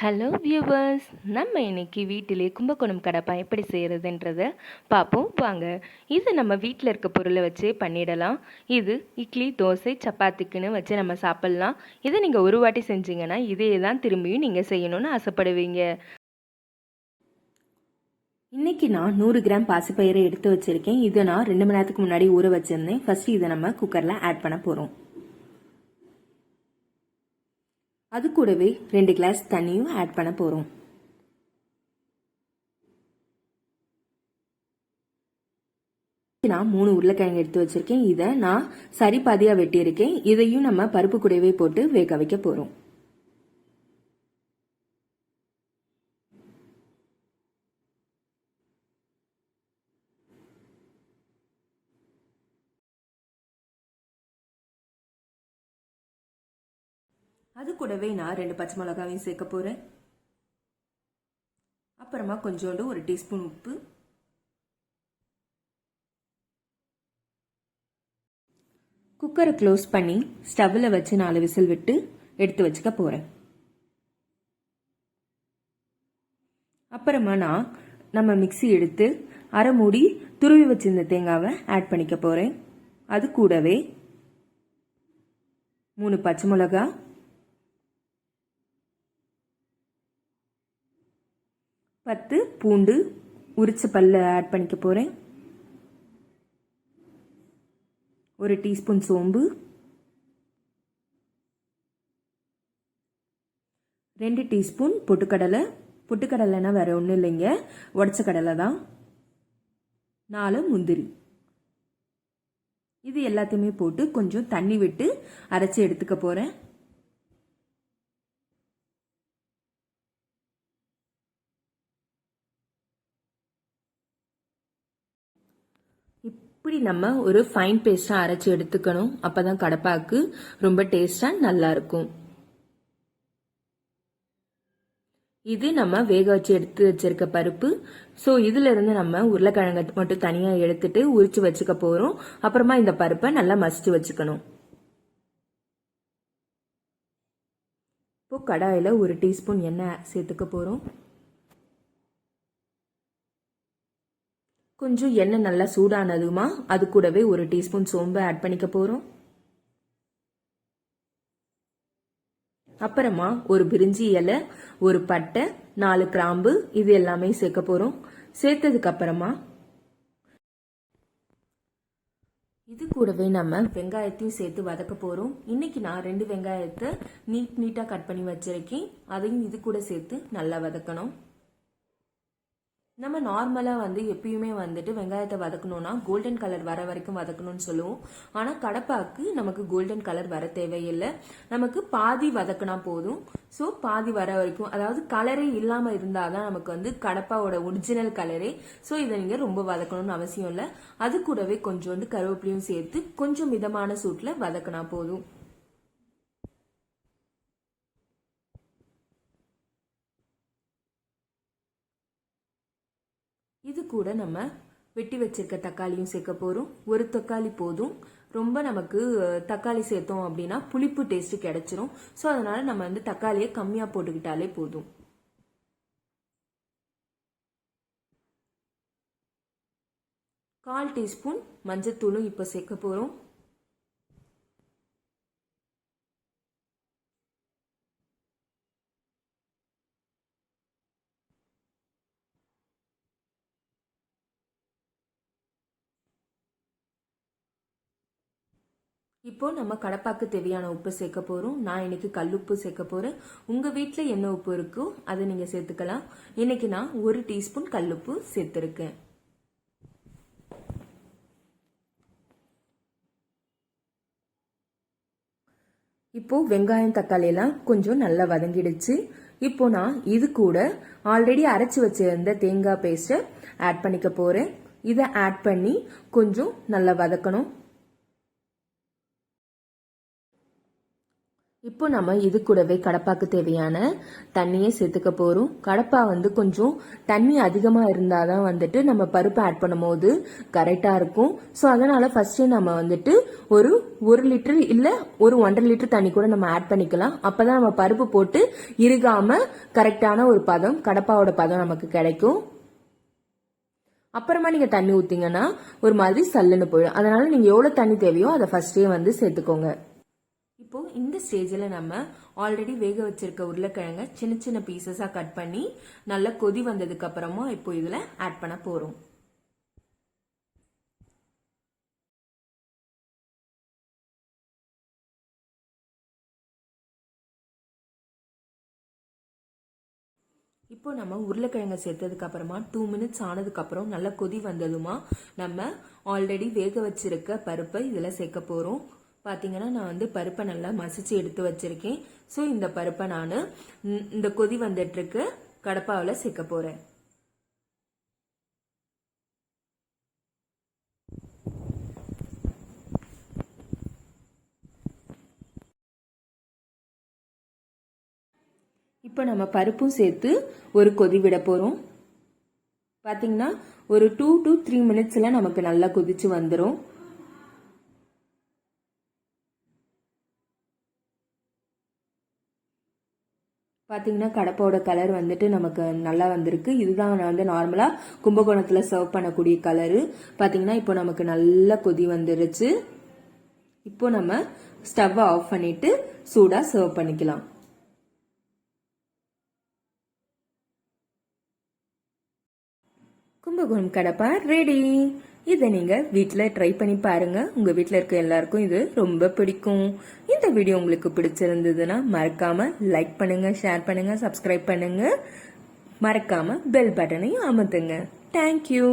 Hello viewers, நம்ம இன்னைக்கு வீட்டிலே கும்பகோணம் கடப்பா எப்படி செய்கிறதுன்றதை பார்ப்போம் வாங்க. இது நம்ம வீட்டில் இருக்க பொருளை வச்சே பண்ணிடலாம். இது இட்லி, தோசை, சப்பாத்திக்குன்னு வச்சு நம்ம சாப்பிட்லாம். இதை நீங்கள் ஒரு வாட்டி செஞ்சீங்கன்னா இதே தான் திரும்பியும் நீங்கள் செய்யணும்னு ஆசைப்படுவீங்க. இன்றைக்கி நான் 100 கிராம் பாசிப்பயிரை எடுத்து வச்சுருக்கேன். இதை நான் 2 மணி நேரத்துக்கு முன்னாடி ஊற வச்சுருந்தேன். ஃபஸ்ட்டு இதை நம்ம குக்கரில் ஆட் பண்ண போகிறோம். அது கூடவே 2 கிளாஸ் தண்ணியும் ஆட் பண்ண போகிறோம். நான் 3 உருளைக்கிழங்கு எடுத்து வச்சிருக்கேன். இதை நான் சரி பாதியாக வெட்டியிருக்கேன். இதையும் நம்ம பருப்பு கூடவே போட்டு வேக வைக்க போகிறோம். அது கூடவே நான் 2 பச்சை மிளகாவையும் சேர்க்க போகிறேன். அப்புறமா கொஞ்சோண்டு 1 டீஸ்பூன் உப்பு, குக்கரை க்ளோஸ் பண்ணி ஸ்டவ்வில் வச்சு 4 விசில் விட்டு எடுத்து வச்சுக்க போகிறேன். அப்புறமா நம்ம மிக்ஸி எடுத்து அரை மூடி துருவி வச்சிருந்த தேங்காவை ஆட் பண்ணிக்க போகிறேன். அது கூடவே 3 பச்சை மிளகா, 10 பூண்டு உரிச்ச பல்ல ஆட் பண்ணிக்க போகிறேன். 1 டீஸ்பூன் சோம்பு, 2 டீஸ்பூன் பொட்டுக்கடலை. பொட்டுக்கடலைன்னா வேற ஒன்றும் இல்லைங்க, உடச்ச கடலை தான். 4 முந்திரி. இது எல்லாத்தையுமே போட்டு கொஞ்சம் தண்ணி விட்டு அரைச்சி எடுத்துக்க போகிறேன். இப்படி நம்ம ஒரு ஃபைன் பேஸ்டாக அரைச்சி எடுத்துக்கணும். அப்போ தான் கடப்பாக்கு ரொம்ப டேஸ்டாக நல்லா இருக்கும். இது நம்ம வேக வச்சு எடுத்து வச்சிருக்க பருப்பு. ஸோ இதுல இருந்து நம்ம உருளைக்கிழங்கு மட்டும் தனியாக எடுத்துட்டு உரிச்சு வச்சுக்க போகிறோம். அப்புறமா இந்த பருப்பை நல்லா மசிச்சு வச்சுக்கணும். இப்போ கடாயில் 1 டீஸ்பூன் எண்ணெய் சேர்த்துக்க போகிறோம். கொஞ்சம் எண்ணெய் நல்லா சூடானதுமா அது கூடவே 1 டீஸ்பூன் சோம்பு ஆட் பண்ணிக்க போகிறோம். அப்புறமா 1 பிரிஞ்சி இலை, 1 பட்டை, 4 கிராம்பு இது எல்லாமே சேர்க்க போகிறோம். சேர்த்ததுக்கு அப்புறமா இது கூடவே நம்ம வெங்காயத்தையும் சேர்த்து வதக்க போகிறோம். இன்னைக்கு நான் 2 வெங்காயத்தை நீட்டாக கட் பண்ணி வச்சிருக்கேன். அதையும் இது கூட சேர்த்து நல்லா வதக்கணும். நம்ம நார்மலாக எப்பயுமே வெங்காயத்தை வதக்கணும்னா கோல்டன் கலர் வர வரைக்கும் வதக்கணும்னு சொல்லுவோம். ஆனால் கடப்பாக்கு நமக்கு கோல்டன் கலர் வர தேவையில்லை. நமக்கு பாதி வதக்கினா போதும். ஸோ பாதி வர வரைக்கும், அதாவது கலரே இல்லாமல் இருந்தால் தான் நமக்கு கடப்பாவோட ஒரிஜினல் கலரே. ஸோ இதை நீங்கள் ரொம்ப வதக்கணும்னு அவசியம் இல்லை. அது கூடவே கொஞ்சோண்டு கருவேப்பிலையும் சேர்த்து கொஞ்சம் மிதமான சூட்டில் வதக்கினா போதும். இது கூட நம்ம வெட்டி வச்சிருக்க தக்காளியும் சேர்க்க போகிறோம். 1 தக்காளி போதும். ரொம்ப நமக்கு தக்காளி சேர்த்தோம் அப்படின்னா புளிப்பு டேஸ்ட் கிடைச்சிரும். ஸோ அதனால நம்ம தக்காளியை கம்மியாக போட்டுக்கிட்டாலே போதும். 1/4 டீஸ்பூன் மஞ்சத்தூளும் இப்போ சேர்க்க போகிறோம். இப்போ நம்ம கடப்பாக்கு தேவையான உப்பு சேர்க்க போகிறோம். நான் இன்னைக்கு கல்லுப்பு சேர்க்க போகிறேன். உங்கள் வீட்டில் என்ன உப்பு இருக்கோ அதை நீங்கள் சேர்த்துக்கலாம். இன்னைக்கு நான் 1 டீஸ்பூன் கல்லுப்பு சேர்த்துருக்கேன். இப்போ வெங்காயம் தக்காளி எல்லாம் கொஞ்சம் நல்லா வதங்கிடுச்சு. இப்போ நான் இது கூட ஆல்ரெடி அரைச்சி வச்சிருந்த தேங்காய் பேஸ்ட்டை ஆட் பண்ணிக்க போகிறேன். இதை ஆட் பண்ணி கொஞ்சம் நல்லா வதக்கணும். இப்போ நம்ம இது கூடவே கடப்பாக்கு தேவையான தண்ணியை சேர்த்துக்க போறோம். கடப்பா கொஞ்சம் தண்ணி அதிகமா இருந்தாதான் நம்ம பருப்பு ஆட் பண்ணும் போது கரெக்டா இருக்கும். ஸோ அதனால ஃபர்ஸ்ட் நம்ம ஒரு 1 லிட்டர் இல்ல ஒரு 1.5 லிட்டர் தண்ணி கூட நம்ம ஆட் பண்ணிக்கலாம். அப்பதான் நம்ம பருப்பு போட்டு இறுகாம கரெக்டான ஒரு பதம், கடப்பாவோட பதம் நமக்கு கிடைக்கும். அப்புறமா நீங்க தண்ணி ஊத்தீங்கன்னா ஒரு மாதிரி சல்லுன்னு போயிடும். அதனால நீங்க எவ்வளவு தண்ணி தேவையோ அதை ஃபர்ஸ்டே சேர்த்துக்கோங்க. இப்போ இந்த ஸ்டேஜில் நம்ம ஆல்ரெடி வேக வச்சிருக்க உருளைக்கிழங்க சின்ன சின்ன பீசஸா கட் பண்ணி நல்லா கொதி வந்ததுக்கு அப்புறமா இப்போ இதுல ஆட் பண்ண போறோம். இப்போ நம்ம உருளைக்கிழங்க சேர்த்ததுக்கு அப்புறமா 2 மினிட்ஸ் ஆனதுக்கு அப்புறம் நல்லா கொதி வந்ததுமா நம்ம ஆல்ரெடி வேக வச்சிருக்க பருப்பை இதுல சேர்க்க போறோம். பாத்தீங்கன்னா நான் பருப்பை நல்லா மசிச்சு எடுத்து வச்சிருக்கேன். ஸோ இந்த பருப்பை நான் இந்த கொதி வந்துட்டு இருக்கு கடப்பாவில் சேர்க்க போறேன். இப்போ நம்ம பருப்பும் சேர்த்து ஒரு கொதி விட போறோம். பாத்தீங்கன்னா ஒரு 2 to 3 மினிட்ஸ்ல நமக்கு நல்லா கொதிச்சு வந்துடும். பாத்தீங்கன்னா கடப்பாவோட கலர் நமக்கு நல்லா வந்திருக்கு. இதுதான் நான் நார்மலா கும்பகோணத்துல சர்வ் பண்ணக்கூடிய கலரு. பாத்தீங்கன்னா இப்போ நமக்கு நல்லா கொதி வந்துருச்சு. இப்போ நம்ம ஸ்டவ் ஆஃப் பண்ணிட்டு சூடா சர்வ் பண்ணிக்கலாம். கும்பகோணம் கடப்பா ரெடி. இதை நீங்க வீட்டுல ட்ரை பண்ணி பாருங்க. உங்க வீட்டுல இருக்க எல்லாருக்கும் இது ரொம்ப பிடிக்கும். இந்த வீடியோ உங்களுக்கு பிடிச்சிருந்ததுன்னா மறக்காம லைக் பண்ணுங்க, ஷேர் பண்ணுங்க, சப்ஸ்கிரைப் பண்ணுங்க. மறக்காம பெல் பட்டனையும் அமுத்துங்க. தேங்க்யூ.